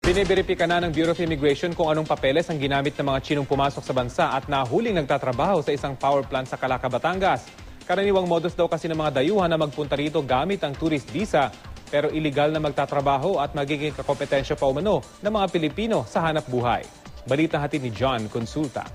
Biniberipika na ng Bureau of Immigration kung anong papeles ang ginamit ng mga Chinong pumasok sa bansa at nahuling nagtatrabaho sa isang power plant sa Calaca, Batangas. Karaniwang modus daw kasi ng mga dayuhan na magpunta rito gamit ang tourist visa, pero iligal na magtatrabaho at magiging kakompetensya pa umano ng mga Pilipino sa hanap buhay. Balita hatid ni John Consulta.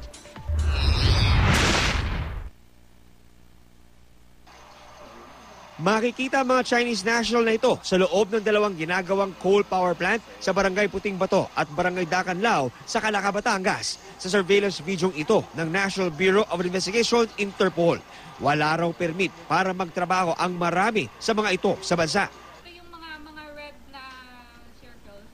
Makikita ang mga Chinese national na ito sa loob ng dalawang ginagawang coal power plant sa Barangay Puting Bato at Barangay Dacanlao sa Calaca, Batangas. Sa surveillance video ito ng National Bureau of Investigation Interpol, wala raw permit para magtrabaho ang marami sa mga ito sa bansa. Yung mga red na circles.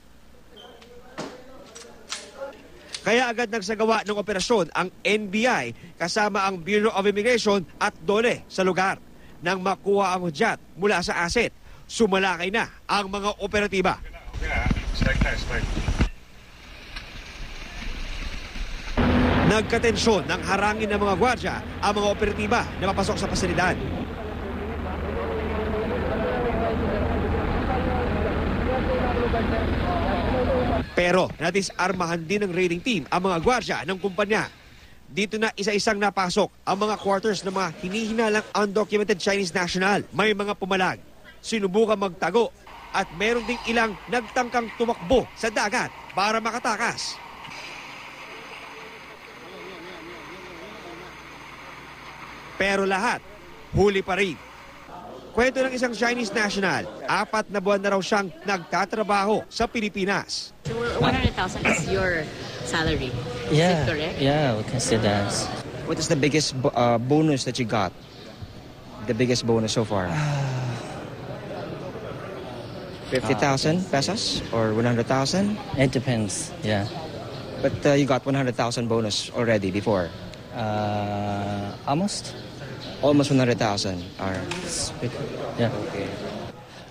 Kaya agad nagsagawa ng operasyon ang NBI kasama ang Bureau of Immigration at DOLE sa lugar. Nang makuha ang hudyat mula sa asset, sumalakay na ang mga operatiba. Nagkatensyon ng harangin ng mga gwardya ang mga operatiba na mapasok sa pasilidad. Pero natisarmahan din ng raiding team ang mga gwardya ng kumpanya. Dito na isa-isang napasok ang mga quarters ng mga hinihinalang undocumented Chinese national. May mga pumalag, sinubukan magtago, at meron ding ilang nagtangkang tumakbo sa dagat para makatakas. Pero lahat, huli pa rin. Kwento ng isang Chinese national, 4 na buwan na raw siyang nagtatrabaho sa Pilipinas. 100,000 is your salary. Yeah, Is it correct? yeah, we can say that. What is the biggest bonus that you got? The biggest bonus so far? 50,000 pesos or 100,000? It depends, yeah. But you got 100,000 bonus already before? Almost? Almost 100,000. Yeah. Okay.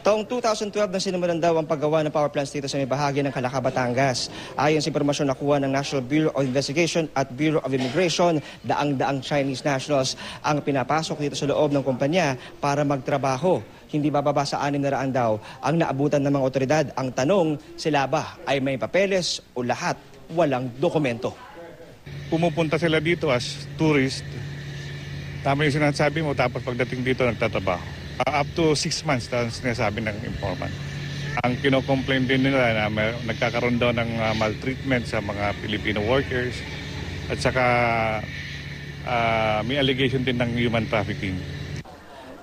Taong 2012 na sinimulan daw ang paggawa ng power plants dito sa may bahagi ng Calaca, Batangas. Ayon sa impormasyon nakuha ng National Bureau of Investigation at Bureau of Immigration, daang-daang Chinese nationals ang pinapasok dito sa loob ng kumpanya para magtrabaho. Hindi bababa sa 600 daw ang naabutan ng mga otoridad. Ang tanong, sila ba ay may papeles o lahat walang dokumento? Pumupunta sila dito as tourist. Tama yung sinasabi mo, tapos pagdating dito nagtatrabaho. Up to 6 months na sinasabi ng informant. Ang kinocomplain din nila na nagkakaroon daw ng maltreatment sa mga Filipino workers at saka may allegation din ng human trafficking.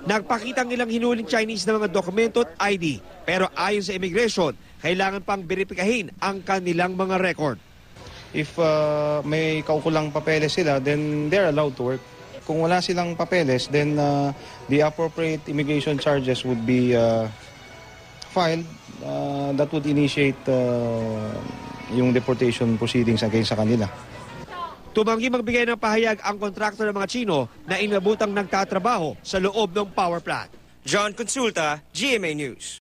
Nagpakitang ilang hinuling Chinese na mga dokumento at ID, pero ayon sa immigration, kailangan pang beripikahin ang kanilang mga record. If may kaukulang papeles sila, then they're allowed to work. Kung wala silang papeles, then the appropriate immigration charges would be filed. That would initiate yung deportation proceedings against sa kanila. Tumanggi magbigay ng pahayag ang kontraktor ng mga Chino na inabutang nagtatrabaho sa loob ng power plant. John Consulta, GMA News.